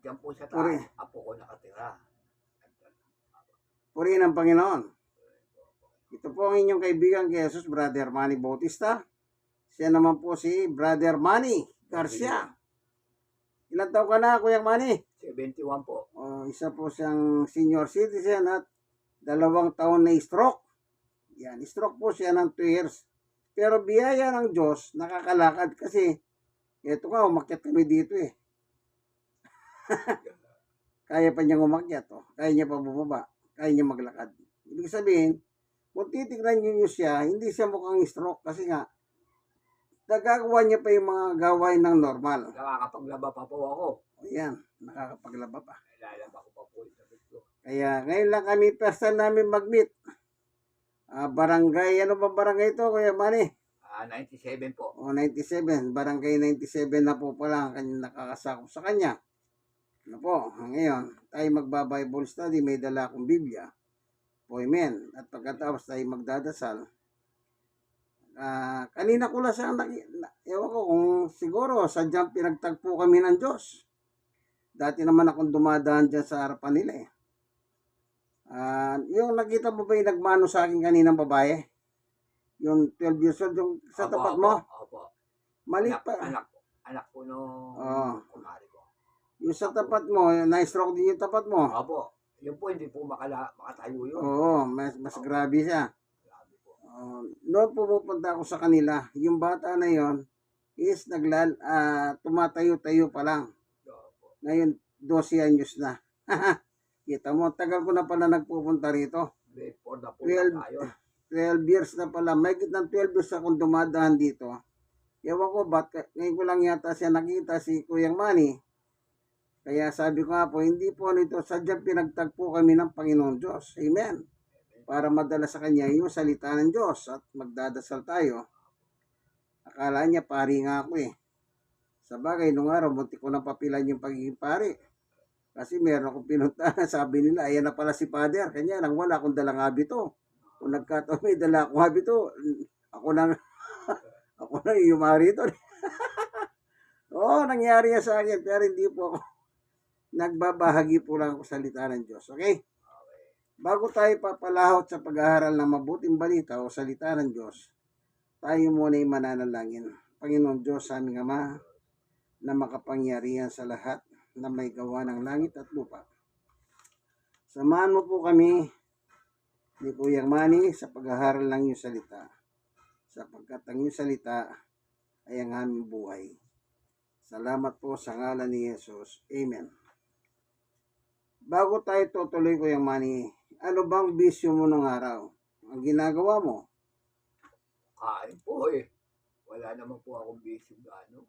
Diyan po sa Puri, taas, apo ko nakatira. purihin ang Panginoon. Ito po ang inyong kaibigan kay Jesus, Brother Manny Bautista. Siya naman po si Brother Manny Garcia. Ilan taon ka na, Kuya Manny? 71 po. Isa po siyang senior citizen at 2 taon na stroke. Yan, stroke po siya ng 2 years. Pero biyaya ng Diyos, nakakalakad kasi ito nga, umakyat kami dito eh. Kaya pa niyang umakyat, oh. Kaya niya pa bumaba. Kaya niya maglakad. Ibig sabihin, kung titignan niyo siya, hindi siya mukhang stroke kasi nga, nagagawa niya pa yung mga gawain ng normal. Nakakapaglaba pa po ako. Ayan, nakakapaglaba pa. Lalaba ko pa po yung damit ko. Kaya ngayon lang kami first time namin mag-meet. Barangay, ano ba barangay ito, Kuya Manny? 97 po. 97, barangay 97 na po pala ang kanyang nakakasakop sa kanya. Ano po, ngayon, tayo magba-Bible study, may dala akong Biblia. Po, amen. At pagkatapos tayo magdadasal. Kanina ko lang siya, ewan ko kung siguro sadyang pinagtagpo kami ng Diyos. Dati naman akong dumadaan dyan sa harapan nila eh. Yung nakita mo ba yung nagmano sa akin kaninang babae? Yung 12 years old, yung sa tapat mo? Opo. Mali pa. Anak po nung kumari ko. Yung sa tapat mo, na-stroke din yung tapat mo. Opo. Yun po, hindi po makatayo yun. Oo, mas grabe siya. Grabe po. Noon pumupunta ako sa kanila, yung bata na yon is tumatayo-tayo pa lang. Opo. Ngayon, 12 anyos na. Kita mo, tagal ko na pala nagpupunta rito. 12 years na pala. May ng 12 years akong dumadaan dito. Ewan ko ba't, ngayon ko lang yata siya nakita si Kuyang Manny. Kaya sabi ko nga po, hindi po nito, sadyang pinagtagpo kami ng Panginoon Diyos. Amen. Para madala sa Kanya yung salita ng Diyos at magdadasal tayo. Akala niya, pari nga ako eh. Sa bagay, nung araw, munti ko nang papilan yung pagiging pari. Kasi meron akong pinuntahan, sabi nila, ayan na pala si Father. Kanya nang wala akong dalang habito. Kung nagkataon may dala akong habito, ako nang yumari ito. Oo, nangyari yan sa akin, pero hindi po ako. Nagbabahagi po lang ako sa salita ng Diyos. Okay? Bago tayo papalahot sa pag-aaral ng mabuting balita o salita ng Diyos, tayo muna ay mananalangin. Panginoon Diyos, aming Ama, na makapangyarihan sa lahat na may gawa ng langit at lupa. Samahan mo po kami ni Kuya Manny sa pag-aaral ng iyong salita. Sapagkat ang iyong salita ay ang aming buhay. Salamat po sa ngalan ni Jesus. Amen. Bago tayo tutuloy, Kuya Manny, ano bang bisyo mo nung araw? Ang ginagawa mo? Kain po eh. Wala naman po akong bisyo gano'n.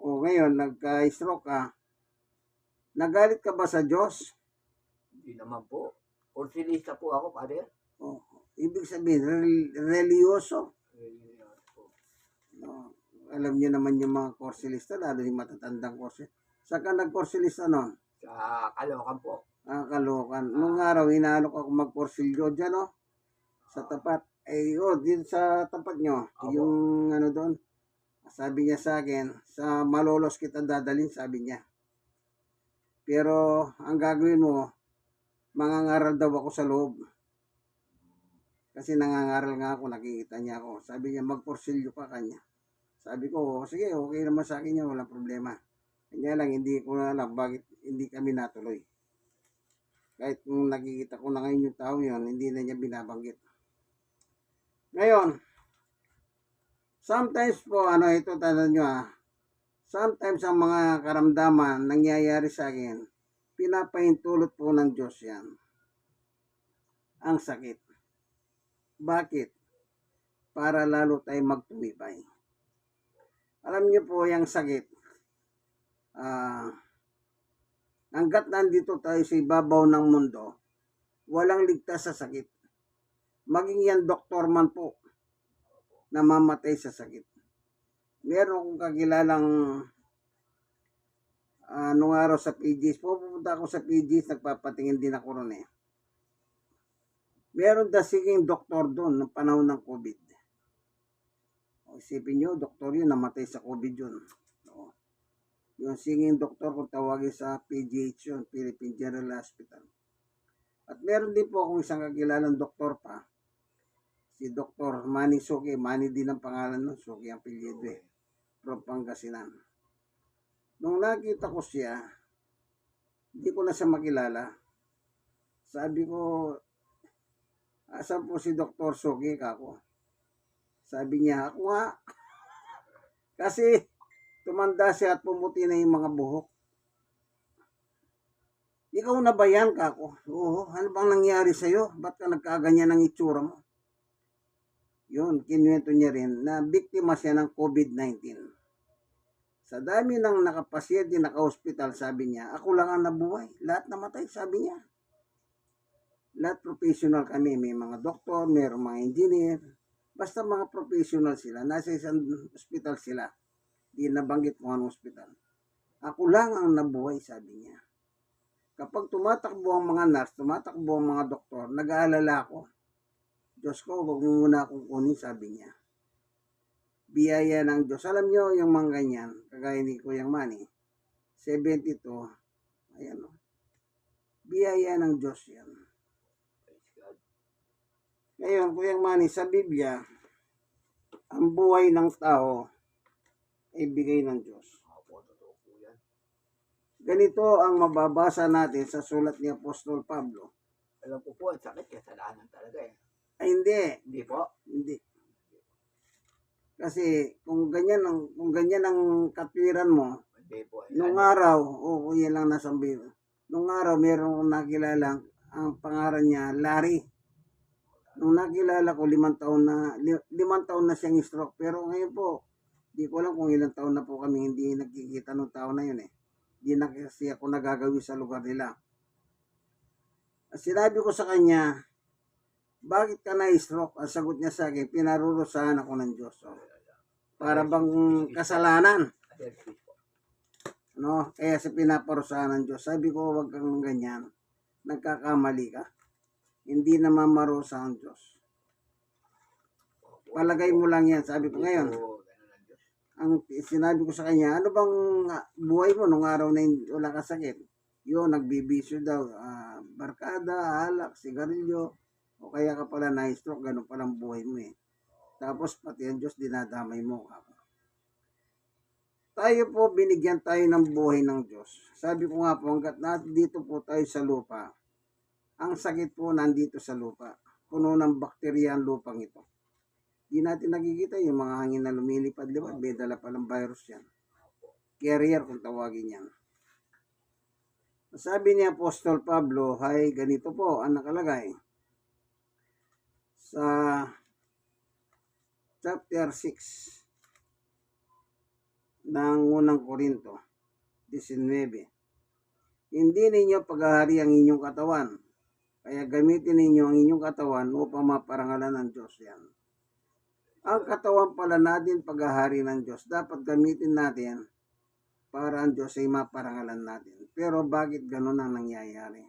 Ngayon, nagka-stroke ka. Nagalit ka ba sa Diyos? Hindi naman po. Konsilista po ako, Father. Ibig sabihin, religyoso. Alam niyo naman yung mga korsilista, lalo yung matatandang korsilista. Saan ka nag-korsilista noon? Sa Caloocan po. Caloocan. Nung araw, hinalok ako mag-korsilyo dyan, no? Sa tapat. Dito sa tapat nyo. Yung ano doon. Sabi niya sa akin, sa Malolos kita dadalhin, sabi niya. Pero, ang gagawin mo, mangangaral daw ako sa loob. Kasi nangangaral nga ako, nakikita niya ako. Sabi niya, mag-korsilyo ka kanya. Sabi ko, sige, okay naman sa akin yan, walang problema. Kanya lang, hindi ko na alam bakit hindi kami natuloy. Kahit kung nakikita ko na ngayon yung tao yun, hindi na niya binabanggit. Ngayon, sometimes po, ito tanda nyo sometimes ang mga karamdaman nangyayari sa akin, pinapahintulot po ng Diyos yan. Ang sakit. Bakit? Para lalo tayo magtumibay. Alam niyo po yung sakit. Hanggat nandito tayo sa ibabaw ng mundo, walang ligtas sa sakit. Maging yan doktor man po, namamatay sa sakit. Meron akong kakilalang nung araw sa PGs, pupunta ako sa PGs, nagpapatingin din ako ron eh. Meron dasiging doktor doon ng panahon ng COVID. Isipin nyo, doktor yun, namatay sa COVID yun. Yung singing doktor kung tawagin sa PGH yun, Philippine General Hospital. At meron din po akong isang kakilalang doktor pa, si Dr. Manny Suki. Manny din ang pangalan nun, Suki ang apelyido eh, from Pangasinan. Nung nakita ko siya, hindi ko na siya makilala. Sabi ko, asan po si Dr. Suki kako? Sabi niya, ako nga. Kasi tumanda siya at pumuti na yung mga buhok. Ikaw na ba yan, kako? Oo, ano bang nangyari sa'yo? Ba't ka nagkaganyan ng itsura mo? Yun, kinuwento niya rin na biktima siya ng COVID-19. Sa dami ng nakapasyente, naka-hospital, sabi niya, ako lang ang nabuhay. Lahat namatay, sabi niya. Lahat professional kami. May mga doktor, may mga engineer. Basta mga professional sila. Nasa isang hospital sila. Di nabanggit kung anong hospital. Ako lang ang nabuhay, sabi niya. Kapag tumatakbo ang mga nurse, tumatakbo ang mga doktor, nag-aalala ako. Diyos ko, huwag mo muna akong kunin, sabi niya. Biyaya ng Diyos. Alam niyo, yung mga ganyan, kagaya ni Kuyang Manny, 72, ayan o. Biyaya ng Diyos yan. Praise God. Ngayon, Kuyang Manny, sa Biblia, ang buhay ng tao ay bigay ng Diyos. Opo, totoo po yan. Ganito ang mababasa natin sa sulat ni Apostol Pablo. Alam ko po, ang sakit, kasalanan talaga eh. Ay, hindi. Hindi po. Hindi. Kasi kung ganyan ang katwiran mo, Hindi po. nung araw, yan lang nasa Biblia. Nung araw, meron akong nakilala, ang pangalan niya, Larry. Nung nakilala ko, 5 taon na siyang stroke. Pero ngayon po, di ko alam kung ilang taon na po kami hindi nagkikita nung taon na yun eh. Di na kasi ako nagagawi sa lugar nila. At sinabi ko sa kanya, bakit ka na-stroke? Ang sagot niya sa akin, pinarurusahan ako ng Diyos. Oh. Para bang kasalanan. No? Kaya sa pinaparusahan ng Diyos. Sabi ko, wag kang ganyan. Nagkakamali ka. Hindi na mamarusa ang Diyos. Palagay mo lang yan. Sabi ko ngayon, ang sinabi ko sa kanya, ano bang buhay mo nung araw na wala ka sakit? Yun, nagbibisyo daw. Barkada, alak, sigarilyo. O kaya ka pala na-stroke, ganun palang buhay mo eh. Tapos pati ang Diyos dinadamay mo. Tayo po, binigyan tayo ng buhay ng Diyos. Sabi ko nga po, hanggat dito po tayo sa lupa, ang sakit po nandito sa lupa. Puno ng bakterya ang lupang ito. Di natin nakikita yung mga hangin na lumilipad-lipad. May dala palang virus yan. Carrier kung tawagin yan. Sabi ni Apostol Pablo, hay ganito po ang nakalagay sa chapter 6 ng unang Korinto 19. Hindi ninyo paghahari ang inyong katawan, kaya gamitin ninyo ang inyong katawan upang maparangalan ng Diyos yan. Ang katawan pala natin paghahari ng Diyos, dapat gamitin natin para ang Diyos ay maparangalan natin. Pero bakit ganun ang nangyayari?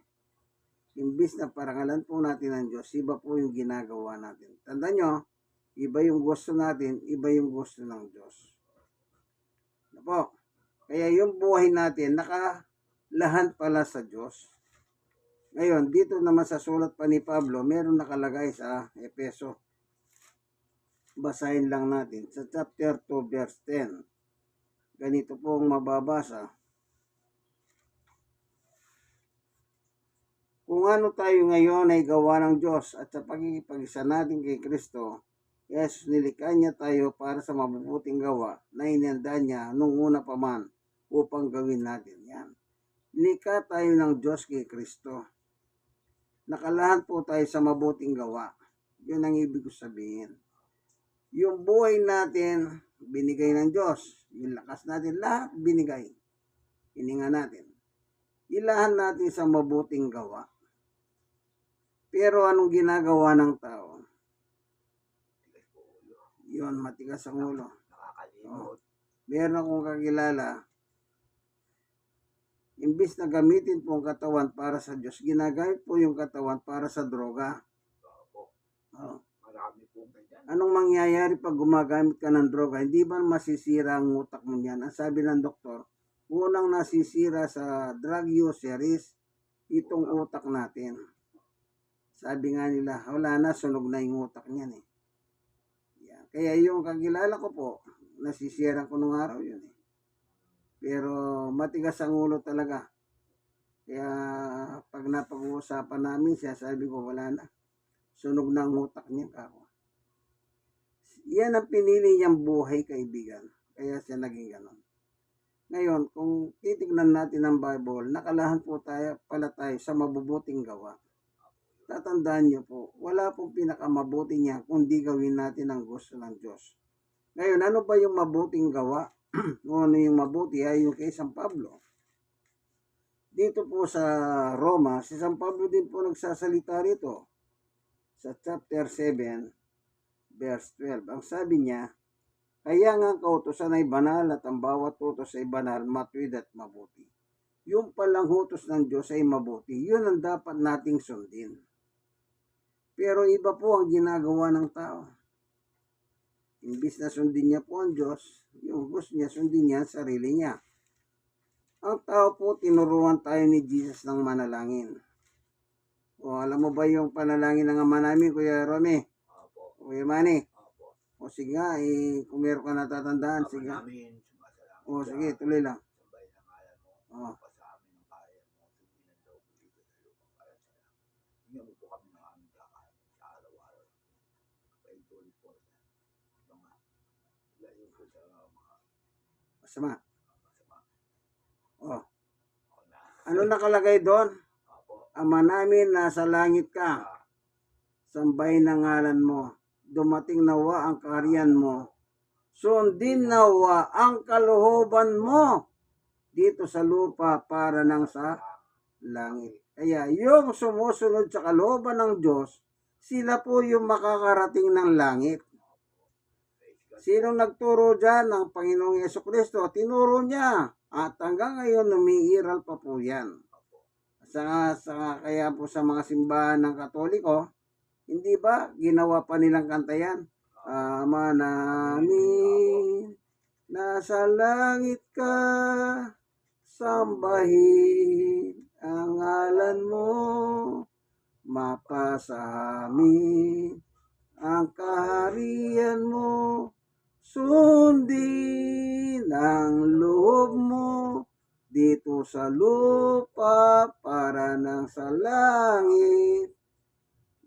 Imbis na parangalan po natin ang Diyos, iba po yung ginagawa natin. Tandaan nyo, iba yung gusto natin, iba yung gusto ng Diyos. Ano po? Kaya yung buhay natin, nakalahan pala sa Diyos. Ngayon, dito naman sa sulat pa ni Pablo, meron nakalagay sa Efeso. Basahin lang natin. Sa chapter 2, verse 10. Ganito po ang mababasa. Kung ano tayo ngayon ay gawa ng Diyos at sa pagkikipag-isa natin kay Kristo, yes, nilikha niya tayo para sa mabubuting gawa na inihanda niya nung una pa man upang gawin natin yan. Nilikha tayo ng Diyos kay Kristo. Nakalahan po tayo sa mabuting gawa. Yun ang ibig ko sabihin. Yung buhay natin, binigay ng Diyos. Yung lakas natin, lahat binigay. Hininga natin. Ilahan natin sa mabuting gawa. Pero anong ginagawa ng tao? Yun, matigas ang ulo. Nakakalimot. Meron akong kakilala, imbis na gamitin po ang katawan para sa Diyos, ginagamit po yung katawan para sa droga. Opo. Oh. Marami po ganyan. Anong mangyayari pag gumagamit ka ng droga? Hindi ba masisira ang utak mo niyan? Ang sabi ng doktor, unang nasisira sa drug useries, itong utak natin. Sabi nga nila, wala na, sunog na yung utak niyan eh. Yan. Kaya yung kakilala ko po, nasisira ko nung araw yun eh. Pero matigas ang ulo talaga. Kaya pag napag-uusapan namin siya, sabi ko wala na. Sunog na ang utak niya kako. Yan ang pinili niyang buhay, kaibigan. Kaya siya naging ganon. Ngayon, kung titignan natin ang Bible, nakalahan po pala tayo sa mabubuting gawa. Tatandaan niyo po, wala pong pinakamabuti niya kundi gawin natin ang gusto ng Diyos. Ngayon, ano ba yung mabuting gawa? O ano yung mabuti ay yung kay San Pablo. Dito po sa Roma, si San Pablo din po nagsasalita rito sa chapter 7, verse 12. Ang sabi niya, kaya nga ang kautusan ay banal at ang bawat utos ay banal, matuwid at mabuti. Yung palang utos ng Diyos ay mabuti. Yun ang dapat nating sundin. Pero iba po ang ginagawa ng tao. Imbis na sundin niya po ang Diyos, yung gusto niya, sundin niya ang sarili niya. Ang tao po, tinuruan tayo ni Jesus ng manalangin. O alam mo ba yung panalangin ng Ama namin, Kuya Romy? Opo. Kuya Manny? Opo. O sige nga, kung meron ka natatandaan, Ama sige. namin, sumasalamat O ka. sige, tuloy lang. Sambay ng ngalan mo. O. Pa sa amin ang kaya mo. Sundin ang loob mo dito sa lupang kaya sa lahat. Tingnan mo po kami ng aming kakain sa araw-araw. Paituloy po sa mga layo po sa mga Masama. masama. O. Ako na. Ano nakalagay doon? Opo. Ama namin, nasa langit ka. Ah, Sambahin ang ngalan mo. Dumating nawa ang kaharian mo. Sundin nawa ang kalooban mo dito sa lupa para nang sa langit. Kaya yung sumusunod sa kalooban ng Diyos, sila po yung makakarating ng langit. Sinong nagturo dyan? Ng Panginoong Yesukristo. Tinuro niya. At hanggang ngayon, umiiral pa po yan. Kaya po sa mga simbahan ng Katoliko, hindi ba ginawa pa nilang kanta yan? Ama namin, nasa langit ka, sambahin ang ngalan mo, mapasa amin ang kaharian mo, sundin ang loob mo dito sa lupa para nang sa langit.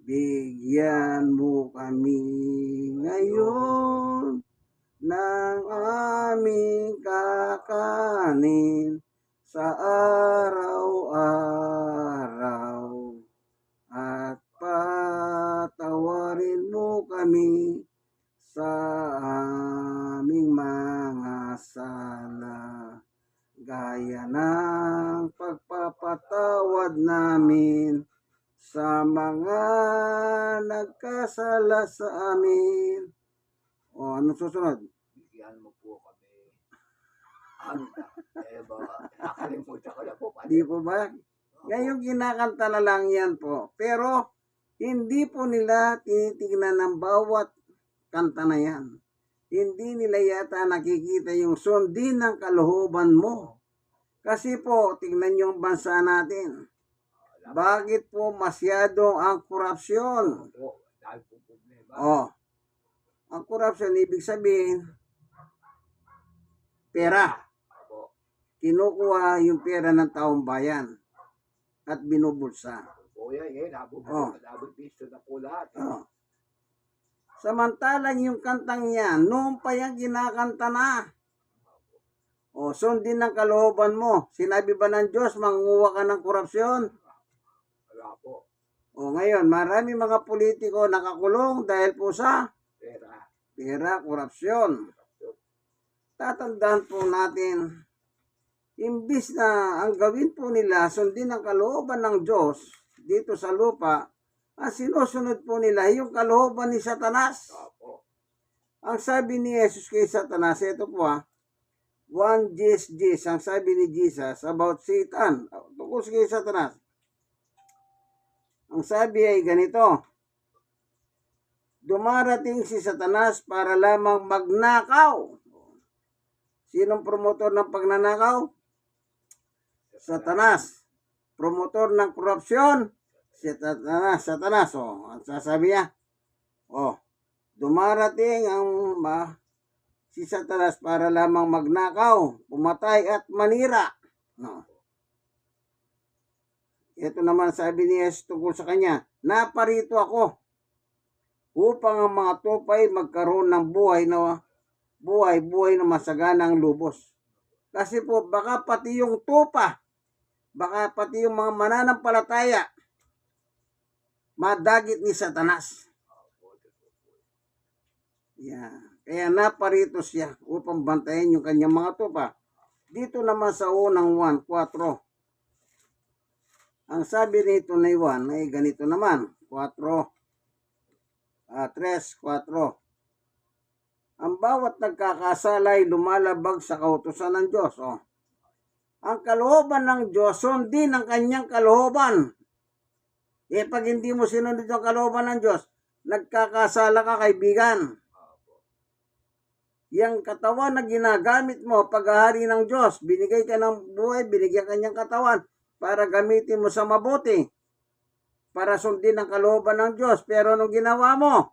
Bigyan mo kami ngayon ng aming kakanin sa araw-araw at patawarin mo kami sa aming mga sala gaya ng pagpapatawad namin sa mga nagkasala sa amin. O, anong susunod? bigyan mo po kami. Ano na? Ba, nakalimutan ko na po. Di po ba? Ngayon kinakanta na lang yan po. Pero, hindi po nila tinitignan ng bawat kanta na yan. Hindi nila yata nakikita yung sundin ng kalooban mo. Kasi po, tingnan yung bansa natin. Bakit po masyado ang korupsyon? Opo. Dahil po problema. Oh, ang korupsyon, ibig sabihin, pera. Opo. Kinukuha yung pera ng taong bayan at binubulsa. Opo yan. Oh. Nabog piso na po lahat. Oh. Samantalang yung kantang yan, noon pa yan kinakanta na. O, sundin ng kalooban mo. Sinabi ba ng Diyos, manguha ka ng korupsyon? Wala po. O, ngayon, marami mga politiko nakakulong dahil po sa Pera. korupsyon. Tatandaan po natin, imbis na ang gawin po nila, sundin ang kalooban ng Diyos dito sa lupa, ang sinusunod po nila yung kalooban ni Satanas. Opo. Ang sabi ni Jesus kay Satanas, ito po 1 Gs, ang sabi ni Jesus about Satan, tungkol kay Satanas. Ang sabi ay ganito, dumarating si Satanas para lamang magnakaw. Sinong promotor ng pagnanakaw? Satanas. Promotor ng korupsyon, Satanas. O, ang sasabi niya, dumarating si Satanas para lamang magnakaw, pumatay at manira. No. Ito naman sabi ni Jesus tungkol sa kanya, naparito ako upang ang mga tupay magkaroon ng buhay na masaganang lubos. Kasi po, baka pati yung tupa, baka pati yung mga mananampalataya, madagit ni Satanas. Yeah. Kaya naparito siya upang bantayan yung kanyang mga tupa. Dito naman sa unang 1:4. Ang sabi nito na 1 ay ganito naman. 3:4. Ang bawat nagkakasala ay lumalabag sa kautusan ng Diyos. Ang kalooban ng Diyos, sundin ang kanyang kalooban. Pag hindi mo sinunod yung kalooban ng Diyos, nagkakasala ka, kaibigan. Yang katawan na ginagamit mo, paghahari ng Diyos, binigay ka ng buhay, binigyan kanyang katawan para gamitin mo sa mabuti, para sundin ang kalooban ng Diyos. Pero anong ginawa mo?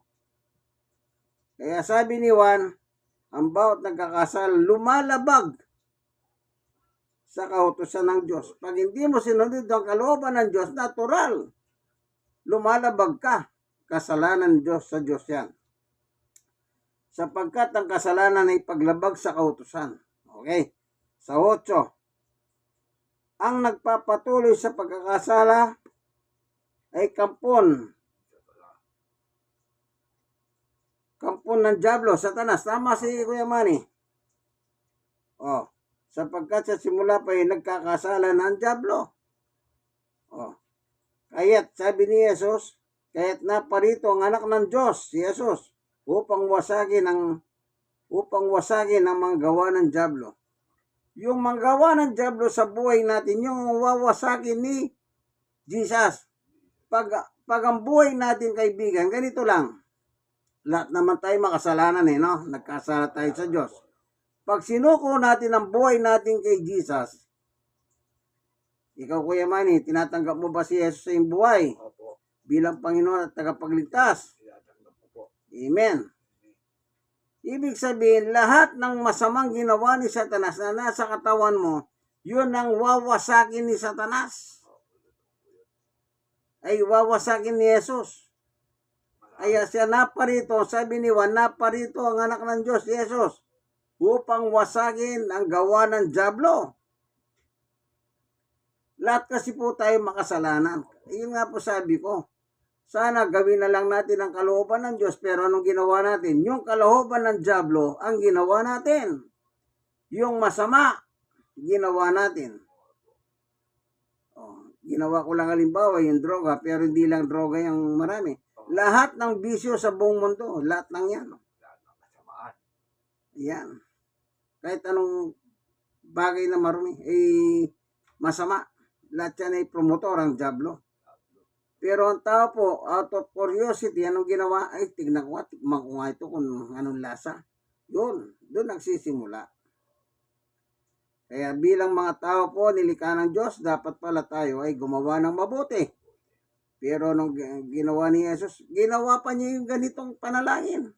Kaya sabi ni Juan, ang bawat nagkakasala lumalabag sa kautusan ng Diyos. Pag hindi mo sinunod ang kalooban ng Diyos, natural, lumalabag ka. Kasalanan Diyos sa Diyos yan. Sapagkat ang kasalanan ay paglabag sa kautusan. Okay? Sa 8. Ang nagpapatuloy sa pagkakasala ay kampon ng Diablo, Satanas. Tama si Kuya Manny. Sapagkat sa simula pa ay nagkakasala ng Diablo. Kaya't sabi ni Jesus, kaya't naparito ang anak ng Diyos, si Jesus, upang wasagin ang mga gawa ng Diablo. Yung mga gawa ng Diablo sa buhay natin, yung wawasagin ni Jesus. Pag ang buhay natin, kaibigan, ganito lang. Lahat naman tayo makasalanan no? Nagkasala tayo sa Diyos. Pag sinuko natin ang buhay natin kay Jesus, ikaw Kuya Manny, tinatanggap mo ba si Jesus sa iyong buhay? Opo. Bilang Panginoon at tagapagligtas? Tinatanggap ko po. Amen. Ibig sabihin, lahat ng masamang ginawa ni Satanas na nasa katawan mo, yun ang wawasakin ni Satanas. Ay wawasakin ni Jesus. Kaya siya naparito, sabi ni Juan, naparito ang anak ng Diyos, Jesus, upang wasagin ang gawa ng Diablo. Lahat kasi po tayo makasalanan. Yun nga po sabi ko, sana gawin na lang natin ang kalooban ng Diyos, pero anong ginawa natin? Yung kalooban ng Diablo ang ginawa natin. Yung masama, ginawa natin. Ginawa ko lang halimbawa yung droga, pero hindi lang droga yung marami. Lahat ng bisyo sa buong mundo, lahat ng yan. Lahat ng kasamaan. Yan. Kahit anong bagay na marumi, masama. Lahat yan ay promotor ang Diablo. Pero ang tao po, out of curiosity, anong ginawa? Ay, tignan ko, tikman ko nga ito kung anong lasa. Yun, doon nagsisimula. Kaya bilang mga tao po, nilikha ng Diyos, dapat pala tayo ay gumawa ng mabuti. Pero nung ginawa ni Jesus, ginawa pa niya yung ganitong panalangin.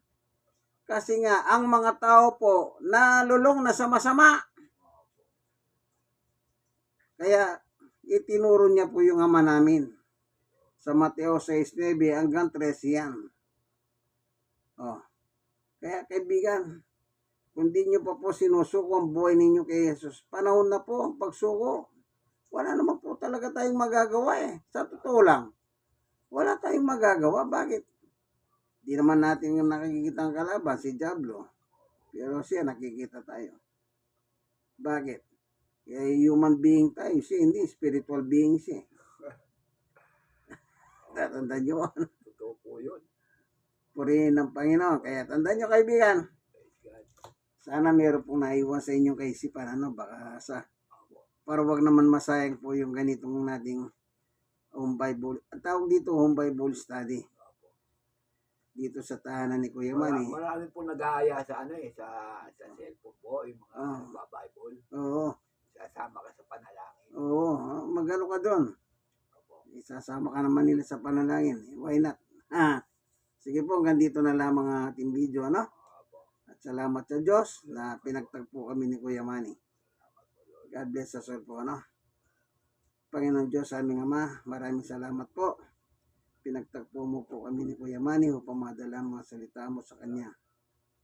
Kasi nga, ang mga tao po, nalulong na sa masama. Kaya, itinuro niya po yung Ama namin. Sa Mateo 6:9 hanggang 13 yan. Kaya kaibigan, kung di nyo pa po sinusuko ang buhay ninyo kay Jesus, panahon na po ang pagsuko. Wala naman po talaga tayong magagawa Sa totoo lang. Wala tayong magagawa. Bakit? Di naman natin nakikita ang kalaban, si Diablo. Pero siya nakikita tayo. Bakit? Human being tayo. Siya hindi, spiritual being siya. Tatandaan nyo. Totoo po yun. Purihin ng Panginoon. Kaya tandaan nyo kaibigan. Sana meron pong naiwan sa inyong kaisipan. Baka para wag naman masayang po yung ganitong nating home Bible. Ang tawag dito home Bible study. Dito sa tahanan ni Kuya Manny. Marami po nag-aaya sa sa cellphone po, yung mga Bible. Oo. Sasama ka sa panalangin. Oo, magano ka doon. Opo. Isasama ka naman nila sa panalangin. Why not? Sige po, hanggang dito na lamang ang ating video, ano? Opo. At salamat sa Diyos na pinagtagpo kami ni Kuya Manny. Salamat po, Lord. God bless us all po, ano? Panginoon Diyos, aming Ama, maraming salamat po. Pinagtagpo mo po kami ni Kuya Manny upang madala ang mga salita mo sa Kanya.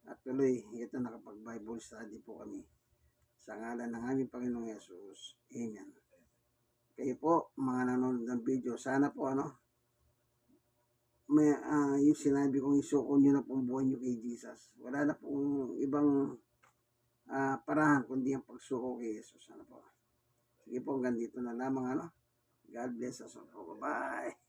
At tuloy, ito nakapag-Bible study po kami. Sa ngalan ng aming Panginoong Yesus. Amen. Kayo po, mga nanonood ng video, sana po, ano, may, yung sinabi kong isuko nyo na pong buhay nyo kay Jesus. Wala na pong ibang parahan kundi ang pagsuko kay Jesus. Ano po? Sige po, hanggang dito na lamang, ano. God bless us all. Bye-bye.